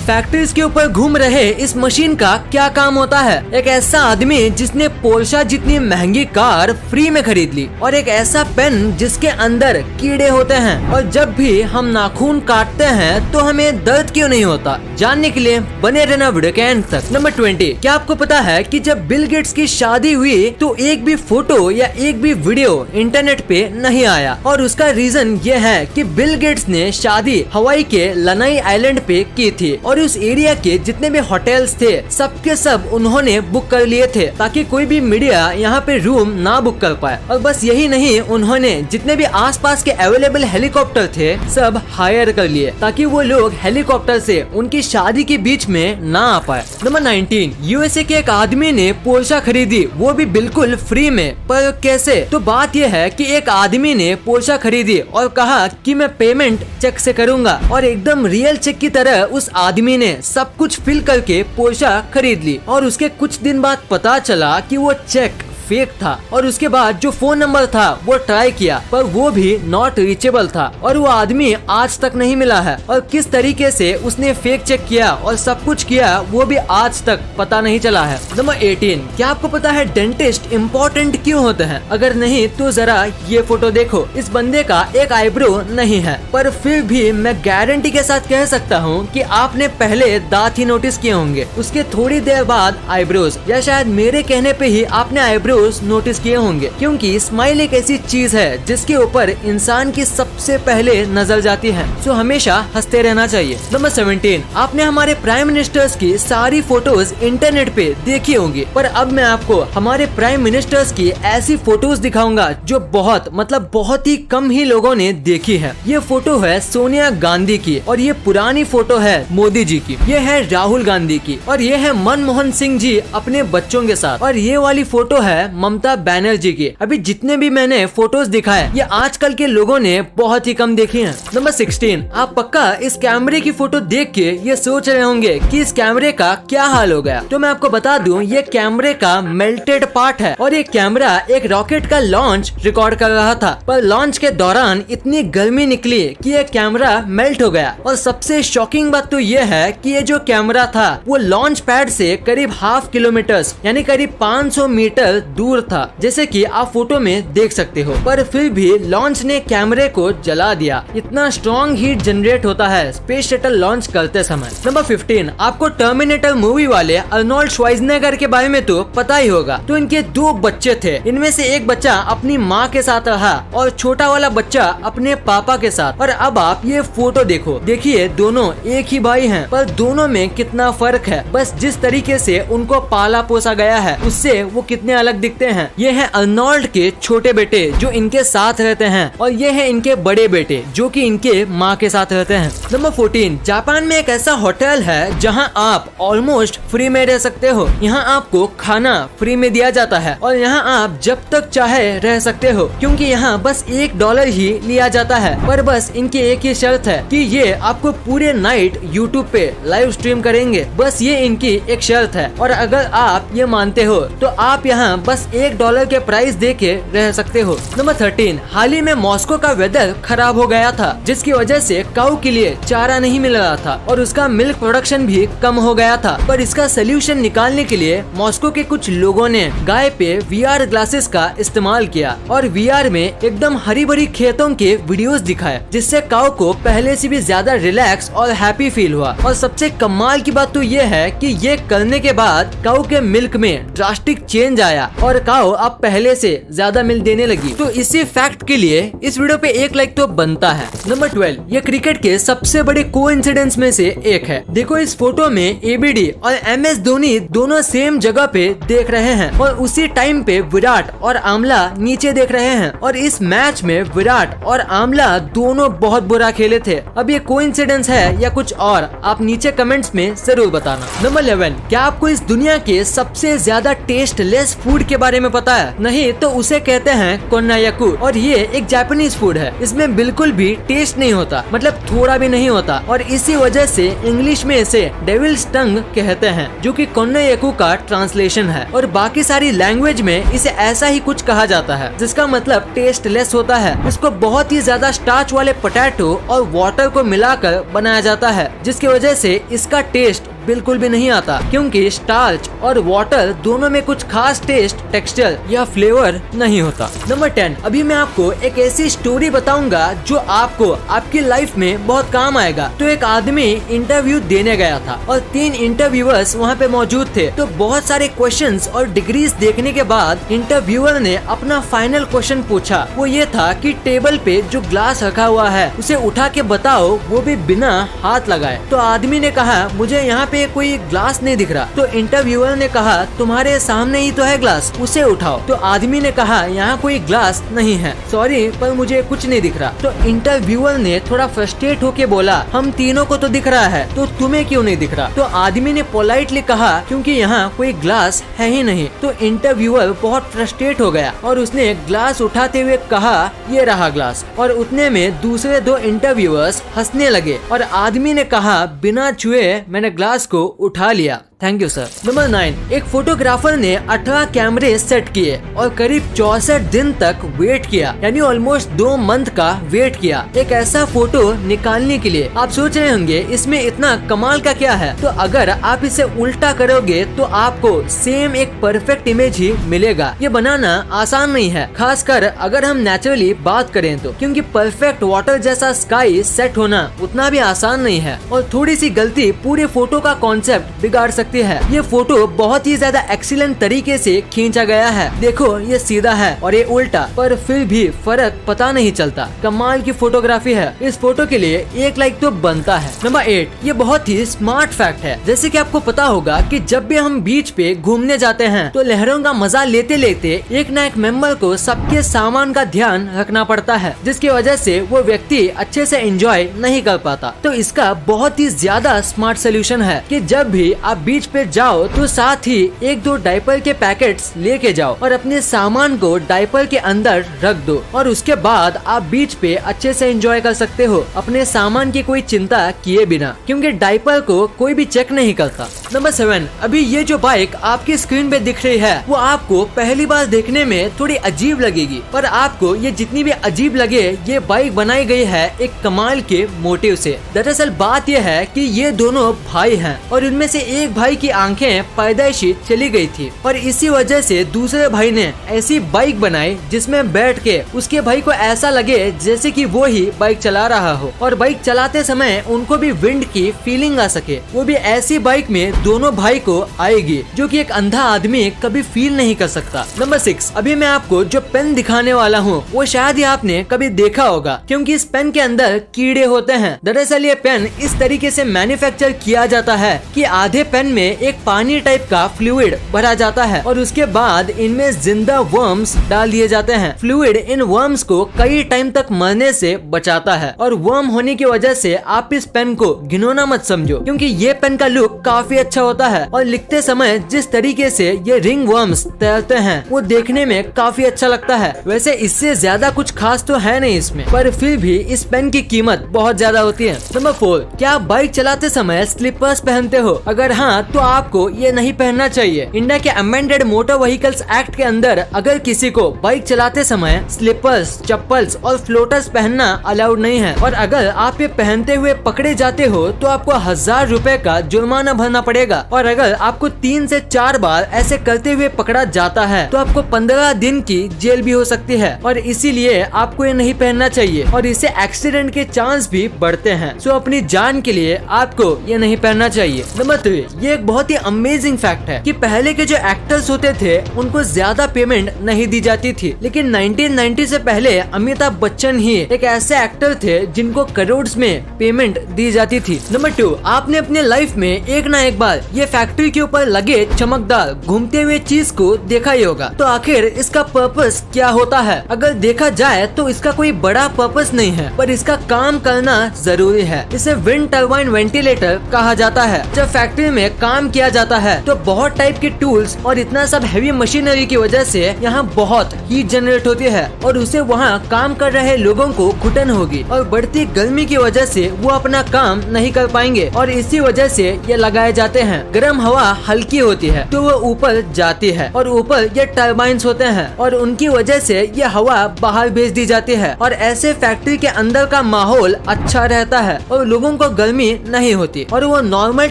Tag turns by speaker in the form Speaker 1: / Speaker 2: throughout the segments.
Speaker 1: Factories के ऊपर घूम रहे इस मशीन का क्या काम होता है? एक ऐसा आदमी जिसने पोर्शा जितनी महंगी कार फ्री में खरीद ली, और एक ऐसा पेन जिसके अंदर कीड़े होते हैं, और जब भी हम नाखून काटते हैं तो हमें दर्द क्यों नहीं होता? जानने के लिए बने रहना वीडियो के एंड तक। नंबर 20, क्या आपको पता है कि जब बिल गेट्स की शादी हुई तो एक भी फोटो या एक भी वीडियो इंटरनेट पे नहीं आया, और उसका रीजन ये है कि बिल गेट्स ने शादी हवाई के लनाई आइलैंड पे की थी, और उस एरिया के जितने भी होटल्स थे सबके सब उन्होंने बुक कर लिए थे ताकि कोई भी मीडिया यहाँ पे रूम ना बुक कर पाए। और बस यही नहीं, उन्होंने जितने भी आसपास के अवेलेबल हेलीकॉप्टर थे सब हायर कर लिए ताकि वो लोग हेलीकॉप्टर से उनकी शादी के बीच में ना आ पाए। नंबर 19, यूएसए के एक आदमी ने पोर्शा खरीदी, वो भी बिल्कुल फ्री में। पर कैसे? तो बात यह है कि एक आदमी ने पोर्शा खरीदी और कहा कि मैं पेमेंट चेक से करूंगा, और एकदम रियल चेक की तरह उस आदमी ने सब कुछ फिल करके पोर्शा खरीद ली। और उसके कुछ दिन बाद पता चला कि वो चेक फेक था, और उसके बाद जो फोन नंबर था वो ट्राई किया पर वो भी नॉट रीचेबल था, और वो आदमी आज तक नहीं मिला है। और किस तरीके से उसने फेक चेक किया और सब कुछ किया वो भी आज तक पता नहीं चला है। नंबर 18, क्या आपको पता है डेंटिस्ट इम्पोर्टेंट क्यों होते हैं? अगर नहीं तो जरा ये फोटो देखो। इस बंदे का एक आईब्रो नहीं है, पर फिर भी मैं गारंटी के साथ कह सकता हूँ कि आपने पहले दांत ही नोटिस किए होंगे, उसके थोड़ी देर बाद आईब्रोज, या शायद मेरे कहने पे ही आपने आईब्रो नोटिस किए होंगे, क्योंकि स्माइल एक ऐसी चीज है जिसके ऊपर इंसान की सबसे पहले नजर जाती है, सो हमेशा हंसते रहना चाहिए। नंबर 17, आपने हमारे प्राइम मिनिस्टर्स की सारी फोटोज इंटरनेट पे देखी होंगी, पर अब मैं आपको हमारे प्राइम मिनिस्टर्स की ऐसी फोटोज दिखाऊंगा जो बहुत ही कम ही लोगों ने देखी है। ये फोटो है सोनिया गांधी की, और ये पुरानी फोटो है मोदी जी की, ये है राहुल गांधी की, और ये है मनमोहन सिंह जी अपने बच्चों के साथ, और ये वाली फोटो है ममता बनर्जी की। अभी जितने भी मैंने फोटोज दिखाए ये आजकल के लोगों ने बहुत ही कम देखी हैं। नंबर 16, आप पक्का इस कैमरे की फोटो देख के ये सोच रहे होंगे कि इस कैमरे का क्या हाल हो गया। तो मैं आपको बता दूं, ये कैमरे का मेल्टेड पार्ट है, और ये कैमरा एक रॉकेट का लॉन्च रिकॉर्ड कर रहा था, पर लॉन्च के दौरान इतनी गर्मी निकली कि ये कैमरा मेल्ट हो गया। और सबसे शॉकिंग बात तो ये है कि ये जो कैमरा था वो लॉन्च पैड से करीब ½ किलोमीटर यानी करीब 500 मीटर दूर था, जैसे कि आप फोटो में देख सकते हो, पर फिर भी लॉन्च ने कैमरे को जला दिया। इतना स्ट्रॉन्ग हीट जनरेट होता है स्पेस शटल लॉन्च करते समय। नंबर 15, आपको टर्मिनेटर मूवी वाले अर्नोल्ड श्वार्ज़नेगर के बारे में तो पता ही होगा। तो इनके 2 बच्चे थे, इनमें से एक बच्चा अपनी माँ के साथ रहा और छोटा वाला बच्चा अपने पापा के साथ। और अब आप ये फोटो देखो, देखिए दोनों एक ही भाई हैं, पर दोनों में कितना फर्क है। बस जिस तरीके से उनको पाला पोसा गया है उससे वो कितने अलग दिखते हैं। ये है अर्नोल्ड के छोटे बेटे जो इनके साथ रहते हैं, और ये है इनके बड़े बेटे जो कि इनके माँ के साथ रहते हैं। नंबर 14, जापान में एक ऐसा होटल है जहाँ आप ऑलमोस्ट फ्री में रह सकते हो। यहाँ आपको खाना फ्री में दिया जाता है, और यहाँ आप जब तक चाहे रह सकते हो, क्योंकि यहाँ बस $1 ही लिया जाता है। पर बस इनकी एक ही शर्त है कि ये आपको पूरे नाइट यूट्यूब पे लाइव स्ट्रीम करेंगे, बस ये इनकी एक शर्त है। और अगर आप ये मानते हो तो आप यहाँ बस $1 के प्राइस दे के रह सकते हो। नंबर 13, हाल ही में मॉस्को का वेदर खराब हो गया था, जिसकी वजह से काऊ के लिए चारा नहीं मिल रहा था, और उसका मिल्क प्रोडक्शन भी कम हो गया था। पर इसका सोल्यूशन निकालने के लिए मॉस्को के कुछ लोगों ने गाय पे VR ग्लासेस का इस्तेमाल किया, और VR में एकदम हरी भरी खेतों के वीडियोस दिखाए, जिससे काऊ को पहले से भी ज्यादा रिलैक्स और हैप्पी फील हुआ। और सबसे कमाल की बात तो ये है कि ये करने के बाद काऊ के मिल्क में ड्रास्टिक चेंज आया, और काऊ अब पहले से ज्यादा मिल्क देने लगी। तो इसी फैक्ट के लिए इस वीडियो पे 1 लाइक तो बनता है। नंबर 12, ये क्रिकेट के सबसे बड़े कोइंसिडेंस में से एक है। देखो इस फोटो में ABD और MS धोनी दोनों सेम जगह पे देख रहे हैं, और उसी टाइम पे विराट और आमला नीचे देख रहे हैं। और इस मैच में विराट और आमला दोनों बहुत बुरा खेले थे। अब ये कोइंसिडेंस है या कुछ और, आप नीचे कमेंट्स में जरूर बताना। नंबर 11, क्या आपको इस दुनिया के सबसे ज्यादा टेस्टलेस फूड के बारे में पता है? नहीं तो उसे कहते हैं कोन्नायाकू और ये एक जापानीज फूड है। इसमें बिल्कुल भी टेस्ट नहीं होता, मतलब थोड़ा भी नहीं होता, और इसी वजह से इंग्लिश में इसे डेविल्स टंग कहते हैं, जो कि कोन्नायाकू का ट्रांसलेशन है। और बाकी सारी लैंग्वेज में इसे ऐसा ही कुछ कहा जाता है, जिसका मतलब टेस्टलेस होता है। इसको बहुत ही ज्यादा स्टार्च वाले पोटैटो और वाटर को मिलाकर बनाया जाता है, जिसकी वजह से इसका टेस्ट बिल्कुल भी नहीं आता, क्योंकि स्टार्च और वाटर दोनों में कुछ खास टेस्ट, टेक्सचर या फ्लेवर नहीं होता। नंबर 10, अभी मैं आपको एक ऐसी स्टोरी बताऊंगा जो आपको आपकी लाइफ में बहुत काम आएगा। तो एक आदमी इंटरव्यू देने गया था और 3 इंटरव्यूअर्स वहाँ पे मौजूद थे। तो बहुत सारे क्वेश्चंस और डिग्रीज देखने के बाद इंटरव्यूअर ने अपना फाइनल क्वेश्चन पूछा। वो ये था कि टेबल पे जो ग्लास रखा हुआ है उसे उठा के बताओ, वो भी बिना हाथ लगाए। तो आदमी ने कहा मुझे यहाँ पे कोई ग्लास नहीं दिख रहा। तो इंटरव्यूअर ने कहा तुम्हारे सामने ही तो है ग्लास, उसे उठाओ। तो आदमी ने कहा यहाँ कोई ग्लास नहीं है, सॉरी पर मुझे कुछ नहीं दिख रहा। तो इंटरव्यूअर ने थोड़ा फ्रस्ट्रेट होके बोला हम तीनों को तो दिख रहा है, तो तुम्हें क्यों नहीं दिख रहा? तो आदमी ने पोलाइटली कहा क्योंकि यहाँ कोई ग्लास है ही नहीं। तो इंटरव्यूअर बहुत फ्रस्ट्रेट हो गया और उसने ग्लास उठाते हुए कहा ये रहा ग्लास। और उतने में दूसरे 2 इंटरव्यूअर्स हंसने लगे और आदमी ने कहा बिना छुए मैंने ग्लास को उठा लिया। Thank you sir. नंबर 9, एक फोटोग्राफर ने 18 कैमरे सेट किए और करीब 64 दिन तक वेट किया, यानी ऑलमोस्ट 2 मंथ का वेट किया एक ऐसा फोटो निकालने के लिए। आप सोच रहे होंगे इसमें इतना कमाल का क्या है? तो अगर आप इसे उल्टा करोगे तो आपको सेम एक परफेक्ट इमेज ही मिलेगा। ये बनाना आसान नहीं है, खासकर अगर हम नेचुरली बात करें तो, क्योंकि परफेक्ट वाटर जैसा स्काई सेट होना उतना भी आसान नहीं है और थोड़ी सी गलती पूरे फोटो का कॉन्सेप्ट बिगाड़ सकती है। ये फोटो बहुत ही ज्यादा एक्सीलेंट तरीके से खींचा गया है। देखो ये सीधा है और ये उल्टा, पर फिर भी फर्क पता नहीं चलता। कमाल की फोटोग्राफी है। इस फोटो के लिए 1 लाइक तो बनता है। नंबर 8, ये बहुत ही स्मार्ट फैक्ट है। जैसे कि आपको पता होगा कि जब भी हम बीच पे घूमने जाते हैं तो लहरों का मजा लेते लेते एक न एक मेंबर को सबके सामान का ध्यान रखना पड़ता है, जिसकी वजह से वो व्यक्ति अच्छे से एंजॉय नहीं कर पाता। तो इसका बहुत ही ज्यादा स्मार्ट सोल्यूशन है कि जब भी आप बीच पे जाओ तो साथ ही 1-2 डायपर के पैकेट्स लेके जाओ और अपने सामान को डायपर के अंदर रख दो और उसके बाद आप बीच पे अच्छे से एंजॉय कर सकते हो अपने सामान की कोई चिंता किए बिना, क्योंकि डायपर को कोई भी चेक नहीं करता। नंबर 7, अभी ये जो बाइक आपकी स्क्रीन पे दिख रही है वो आपको पहली बार देखने में थोड़ी अजीब लगेगी, पर आपको ये जितनी भी अजीब लगे ये बाइक बनाई गई है एक कमाल के मोटिव से। दरअसल बात यह है कि ये दोनों भाई हैं और इनमें से एक भाई की आंखें पैदाइशी चली गई थी और इसी वजह से दूसरे भाई ने ऐसी बाइक बनाई जिसमें बैठ के उसके भाई को ऐसा लगे जैसे कि वो ही बाइक चला रहा हो और बाइक चलाते समय उनको भी विंड की फीलिंग आ सके। वो भी ऐसी बाइक में दोनों भाई को आएगी जो कि एक अंधा आदमी कभी फील नहीं कर सकता। नंबर 6, अभी मैं आपको जो पेन दिखाने वाला हूँ वो शायद ही आपने कभी देखा होगा, क्योंकि इस पेन के अंदर कीड़े होते हैं। दरअसल ये पेन इस तरीके से मैन्युफैक्चर किया जाता है कि आधे पेन में एक पानी टाइप का फ्लूइड भरा जाता है और उसके बाद इनमें जिंदा वर्म्स डाल दिए जाते हैं। फ्लूइड इन वर्म्स को कई टाइम तक मरने से बचाता है और वर्म होने की वजह से आप इस पेन को घिनौना मत समझो, क्योंकि ये पेन का लुक काफी अच्छा होता है और लिखते समय जिस तरीके से ये रिंग वर्म्स तैरते हैं वो देखने में काफी अच्छा लगता है। वैसे इससे ज्यादा कुछ खास तो है नहीं इसमें, पर फिर भी इस पेन की कीमत बहुत ज्यादा होती है। नंबर 4, क्या आप बाइक चलाते समय स्लीपर्स पहनते हो? अगर हाँ तो आपको ये नहीं पहनना चाहिए। इंडिया के अमेंडेड मोटर व्हीकल्स एक्ट के अंदर अगर किसी को बाइक चलाते समय स्लीपर्स, चप्पल्स और फ्लोटर्स पहनना अलाउड नहीं है और अगर आप ये पहनते हुए पकड़े जाते हो तो आपको 1000 रुपए का जुर्माना भरना पड़ेगा और अगर आपको 3 से 4 बार ऐसे करते हुए पकड़ा जाता है तो आपको 15 दिन की जेल भी हो सकती है और इसीलिए आपको ये नहीं पहनना चाहिए और इससे एक्सीडेंट के चांस भी बढ़ते हैं। सो अपनी जान के लिए आपको ये नहीं पहनना चाहिए। नंबर 3, ये एक बहुत ही अमेजिंग फैक्ट है कि पहले के जो एक्टर्स होते थे उनको ज्यादा पेमेंट नहीं दी जाती थी, लेकिन 1990 से पहले अमिताभ बच्चन ही एक ऐसे एक्टर थे जिनको करोड़ में पेमेंट दी जाती थी। नंबर 2, आपने अपने लाइफ में एक ना एक बार ये फैक्ट्री के ऊपर लगे चमकदार घूमते हुए चीज को देखा ही होगा। तो आखिर इसका पर्पस क्या होता है? अगर देखा जाए तो इसका कोई बड़ा पर्पस नहीं है, पर इसका काम करना जरूरी है। इसे विंड टर्बाइन वेंटिलेटर कहा जाता है। जब फैक्ट्री में काम किया जाता है। तो बहुत टाइप के टूल्स और इतना सब हैवी मशीनरी की वजह से यहाँ बहुत हीट जनरेट होती है और उसे वहाँ काम कर रहे लोगों को घुटन होगी और बढ़ती गर्मी की वजह से वो अपना काम नहीं कर पाएंगे और इसी वजह से ये लगाए जाते हैं। गर्म हवा हल्की होती है तो वो ऊपर जाती है और ऊपर ये टर्बाइंस होते हैं और उनकी वजह से ये हवा बाहर भेज दी जाती है और ऐसे फैक्ट्री के अंदर का माहौल अच्छा रहता है और लोगों को गर्मी नहीं होती और वो नॉर्मल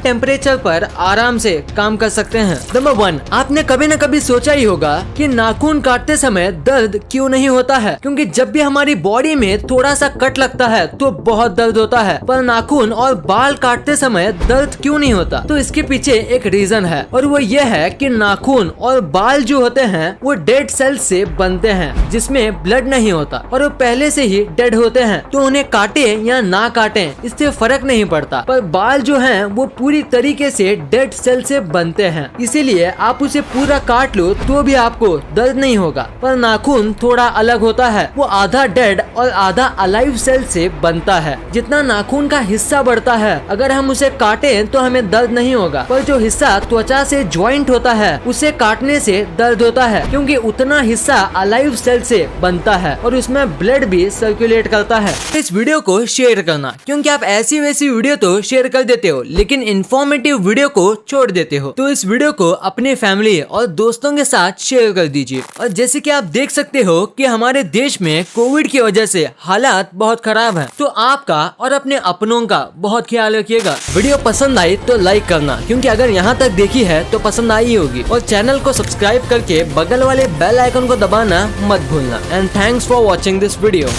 Speaker 1: टेम्परेचर पर आराम से काम कर सकते हैं। नंबर 1, आपने कभी न कभी सोचा ही होगा कि नाखून काटते समय दर्द क्यों नहीं होता है, क्योंकि जब भी हमारी बॉडी में थोड़ा सा कट लगता है तो बहुत दर्द होता है, पर नाखून और बाल काटते समय दर्द क्यों नहीं होता? तो इसके पीछे एक रीजन है और वो ये है कि नाखून और बाल जो होते हैं वो डेड सेल्स से बनते हैं जिसमें ब्लड नहीं होता और वो पहले से ही डेड होते हैं, तो उन्हें काटे या ना काटे इससे फर्क नहीं पड़ता। पर बाल जो हैं वो पूरी तरीके से डेड सेल से बनते हैं, इसीलिए आप उसे पूरा काट लो तो भी आपको दर्द नहीं होगा। पर नाखून थोड़ा अलग होता है, वो आधा डेड और आधा अलाइव सेल से बनता है। जितना नाखून का हिस्सा बढ़ता है अगर हम उसे काटे तो हमें दर्द नहीं होगा, पर जो हिस्सा त्वचा से ज्वाइंट होता है उसे काटने से दर्द होता है, क्योंकि उतना हिस्सा अलाइव सेल से बनता है और उसमें ब्लड भी सर्कुलेट करता है। इस वीडियो को शेयर करना, क्योंकि आप ऐसी वैसी वीडियो तो शेयर कर देते हो लेकिन इंफॉर्मेटिव वीडियो को छोड़ देते हो। तो इस वीडियो को अपने फैमिली और दोस्तों के साथ शेयर कर दीजिए। और जैसे कि आप देख सकते हो कि हमारे देश में कोविड की वजह से हालात बहुत खराब है, तो आपका और अपने अपनों का बहुत ख्याल रखिएगा। वीडियो पसंद आई तो लाइक करना, क्योंकि अगर यहाँ तक देखी है तो पसंद आई होगी, और चैनल को सब्सक्राइब करके बगल वाले बेल आइकन को दबाना मत भूलना। And thanks for watching this video.